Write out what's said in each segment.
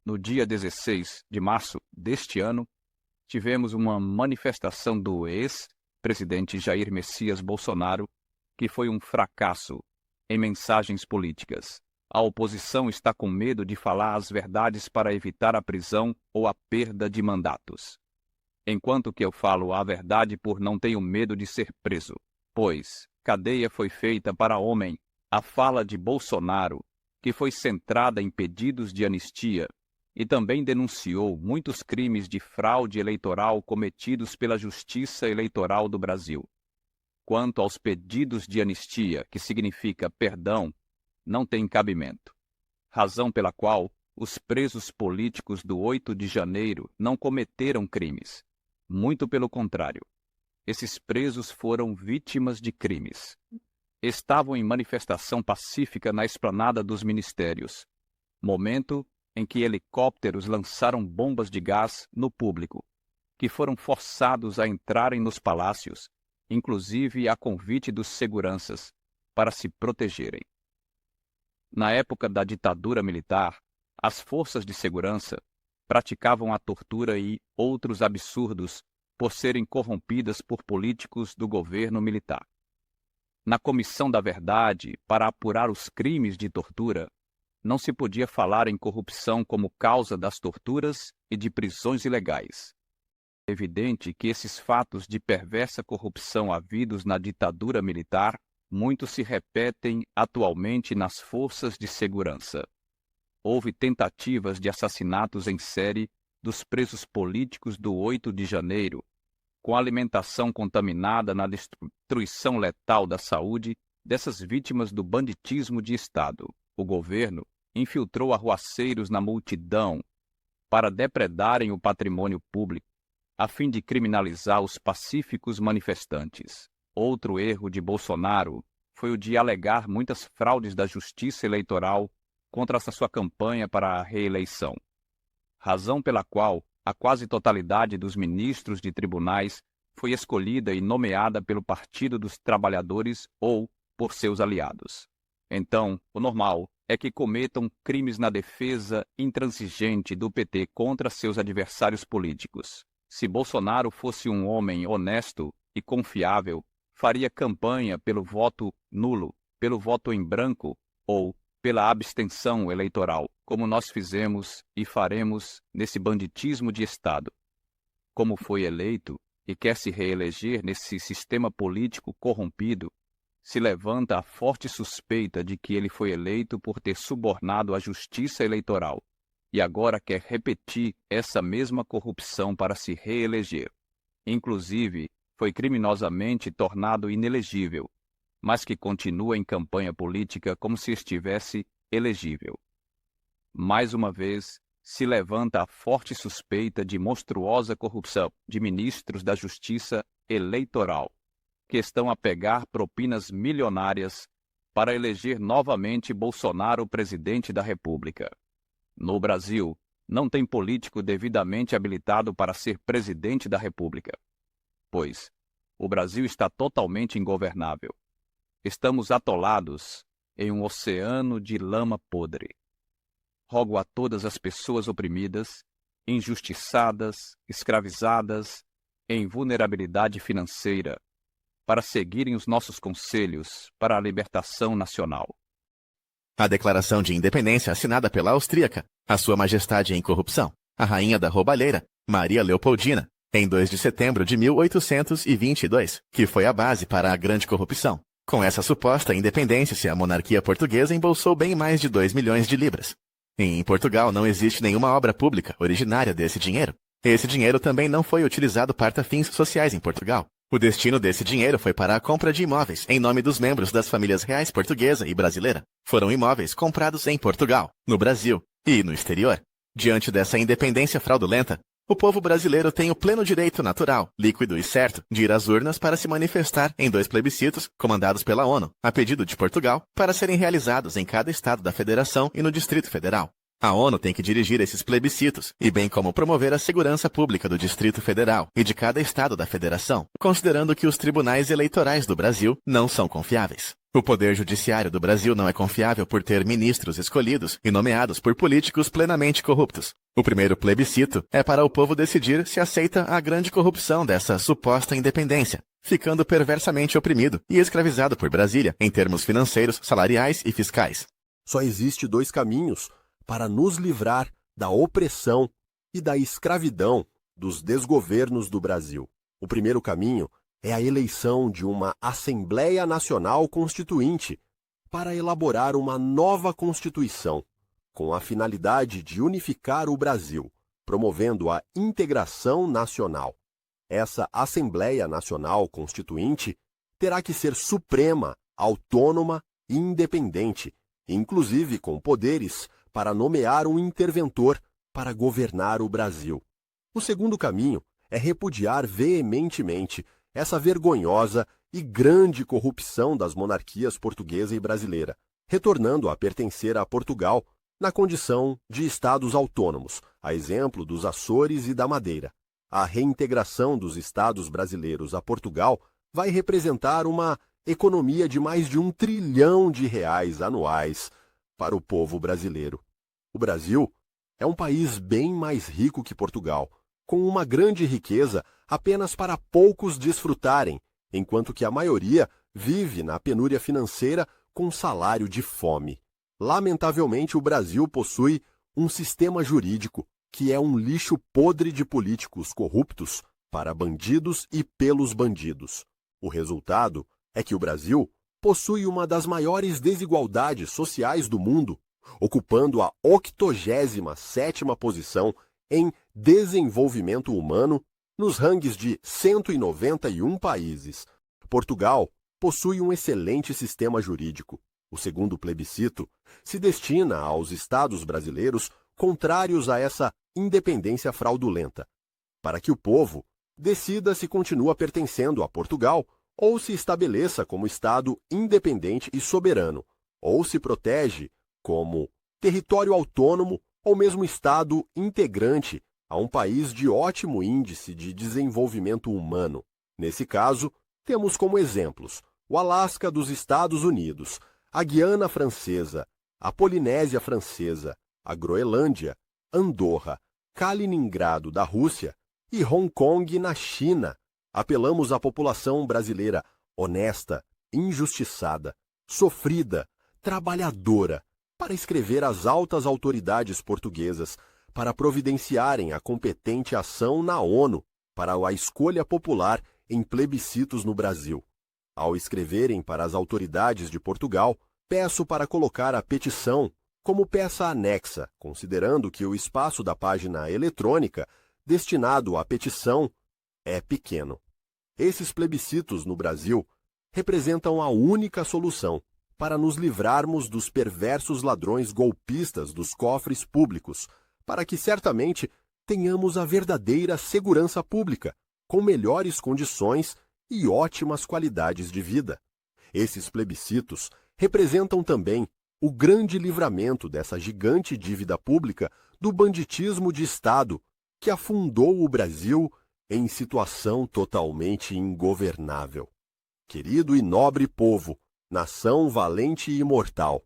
no dia 16 de março deste ano, tivemos uma manifestação do ex-presidente Jair Messias Bolsonaro, que foi um fracasso em mensagens políticas. A oposição está com medo de falar as verdades para evitar a prisão ou a perda de mandatos. Enquanto que eu falo a verdade por não tenho medo de ser preso, pois cadeia foi feita para homem. A fala de Bolsonaro, que foi centrada em pedidos de anistia, e também denunciou muitos crimes de fraude eleitoral cometidos pela Justiça Eleitoral do Brasil. Quanto aos pedidos de anistia, que significa perdão, não tem cabimento. Razão pela qual os presos políticos do 8 de janeiro não cometeram crimes. Muito pelo contrário. Esses presos foram vítimas de crimes. Estavam em manifestação pacífica na esplanada dos ministérios, momento em que helicópteros lançaram bombas de gás no público, que foram forçados a entrarem nos palácios, inclusive a convite dos seguranças, para se protegerem. Na época da ditadura militar, as forças de segurança praticavam a tortura e outros absurdos por serem corrompidas por políticos do governo militar. Na Comissão da Verdade, para apurar os crimes de tortura, não se podia falar em corrupção como causa das torturas e de prisões ilegais. É evidente que esses fatos de perversa corrupção havidos na ditadura militar, muitos se repetem atualmente nas forças de segurança. Houve tentativas de assassinatos em série dos presos políticos do 8 de janeiro, com alimentação contaminada na destruição letal da saúde dessas vítimas do banditismo de Estado. O governo infiltrou arruaceiros na multidão para depredarem o patrimônio público, a fim de criminalizar os pacíficos manifestantes. Outro erro de Bolsonaro foi o de alegar muitas fraudes da Justiça Eleitoral contra essa sua campanha para a reeleição. Razão pela qual a quase totalidade dos ministros de tribunais foi escolhida e nomeada pelo Partido dos Trabalhadores ou por seus aliados. Então, o normal é que cometam crimes na defesa intransigente do PT contra seus adversários políticos. Se Bolsonaro fosse um homem honesto e confiável, faria campanha pelo voto nulo, pelo voto em branco ou pela abstenção eleitoral, como nós fizemos e faremos nesse banditismo de Estado. Como foi eleito e quer se reeleger nesse sistema político corrompido, se levanta a forte suspeita de que ele foi eleito por ter subornado a Justiça Eleitoral e agora quer repetir essa mesma corrupção para se reeleger. Inclusive, foi criminosamente tornado inelegível, mas que continua em campanha política como se estivesse elegível. Mais uma vez, se levanta a forte suspeita de monstruosa corrupção de ministros da Justiça Eleitoral, que estão a pegar propinas milionárias para eleger novamente Bolsonaro presidente da República. No Brasil, não tem político devidamente habilitado para ser presidente da República, pois o Brasil está totalmente ingovernável. Estamos atolados em um oceano de lama podre. Rogo a todas as pessoas oprimidas, injustiçadas, escravizadas, em vulnerabilidade financeira, para seguirem os nossos conselhos para a libertação nacional. A Declaração de Independência assinada pela austríaca, a Sua Majestade em Corrupção, a Rainha da Roubalheira, Maria Leopoldina, em 2 de setembro de 1822, que foi a base para a grande corrupção. Com essa suposta independência, a monarquia portuguesa embolsou bem mais de 2 milhões de libras. Em Portugal não existe nenhuma obra pública originária desse dinheiro. Esse dinheiro também não foi utilizado para fins sociais em Portugal. O destino desse dinheiro foi para a compra de imóveis em nome dos membros das famílias reais portuguesa e brasileira. Foram imóveis comprados em Portugal, no Brasil e no exterior. Diante dessa independência fraudulenta, o povo brasileiro tem o pleno direito natural, líquido e certo de ir às urnas para se manifestar em 2 plebiscitos comandados pela ONU, a pedido de Portugal, para serem realizados em cada estado da Federação e no Distrito Federal. A ONU tem que dirigir esses plebiscitos, e bem como promover a segurança pública do Distrito Federal e de cada estado da Federação, considerando que os tribunais eleitorais do Brasil não são confiáveis. O poder judiciário do Brasil não é confiável por ter ministros escolhidos e nomeados por políticos plenamente corruptos. O primeiro plebiscito é para o povo decidir se aceita a grande corrupção dessa suposta independência, ficando perversamente oprimido e escravizado por Brasília em termos financeiros, salariais e fiscais. Só existe 2 caminhos para nos livrar da opressão e da escravidão dos desgovernos do Brasil. O primeiro caminho é a eleição de uma Assembleia Nacional Constituinte para elaborar uma nova Constituição, com a finalidade de unificar o Brasil, promovendo a integração nacional. Essa Assembleia Nacional Constituinte terá que ser suprema, autônoma e independente, inclusive com poderes para nomear um interventor para governar o Brasil. O segundo caminho é repudiar veementemente essa vergonhosa e grande corrupção das monarquias portuguesa e brasileira, retornando a pertencer a Portugal na condição de estados autônomos, a exemplo dos Açores e da Madeira. A reintegração dos estados brasileiros a Portugal vai representar uma economia de mais de R$1 trilhão anuais para o povo brasileiro. O Brasil é um país bem mais rico que Portugal, com uma grande riqueza apenas para poucos desfrutarem, enquanto que a maioria vive na penúria financeira com salário de fome. Lamentavelmente, o Brasil possui um sistema jurídico que é um lixo podre de políticos corruptos para bandidos e pelos bandidos. O resultado é que o Brasil possui uma das maiores desigualdades sociais do mundo, ocupando a 87ª posição em desenvolvimento humano nos rankings de 191 países. Portugal possui um excelente sistema jurídico. O segundo plebiscito se destina aos estados brasileiros contrários a essa independência fraudulenta, para que o povo decida se continua pertencendo a Portugal ou se estabeleça como estado independente e soberano, ou se protege como território autônomo ou mesmo estado integrante a um país de ótimo índice de desenvolvimento humano. Nesse caso, temos como exemplos o Alasca dos Estados Unidos, a Guiana Francesa, a Polinésia Francesa, a Groenlândia, Andorra, Kaliningrado da Rússia e Hong Kong na China. Apelamos à população brasileira honesta, injustiçada, sofrida, trabalhadora, para escrever às altas autoridades portuguesas para providenciarem a competente ação na ONU para a escolha popular em plebiscitos no Brasil. Ao escreverem para as autoridades de Portugal, peço para colocar a petição como peça anexa, considerando que o espaço da página eletrônica destinado à petição é pequeno. Esses plebiscitos no Brasil representam a única solução para nos livrarmos dos perversos ladrões golpistas dos cofres públicos, para que certamente tenhamos a verdadeira segurança pública, com melhores condições e ótimas qualidades de vida. Esses plebiscitos representam também o grande livramento dessa gigante dívida pública do banditismo de Estado que afundou o Brasil em situação totalmente ingovernável. Querido e nobre povo, nação valente e imortal,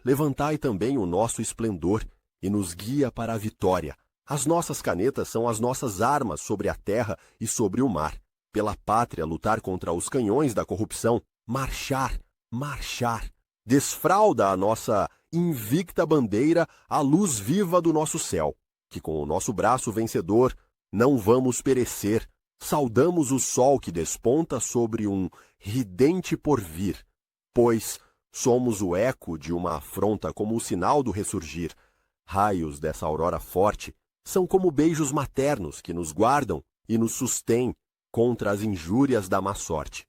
levantai também o nosso esplendor e nos guia para a vitória. As nossas canetas são as nossas armas sobre a terra e sobre o mar. Pela pátria lutar contra os canhões da corrupção, marchar, marchar. Desfralda a nossa invicta bandeira à luz viva do nosso céu, que com o nosso braço vencedor não vamos perecer. Saudamos o sol que desponta sobre um ridente porvir, pois somos o eco de uma afronta como o sinal do ressurgir. Raios dessa aurora forte são como beijos maternos que nos guardam e nos sustêm contra as injúrias da má sorte.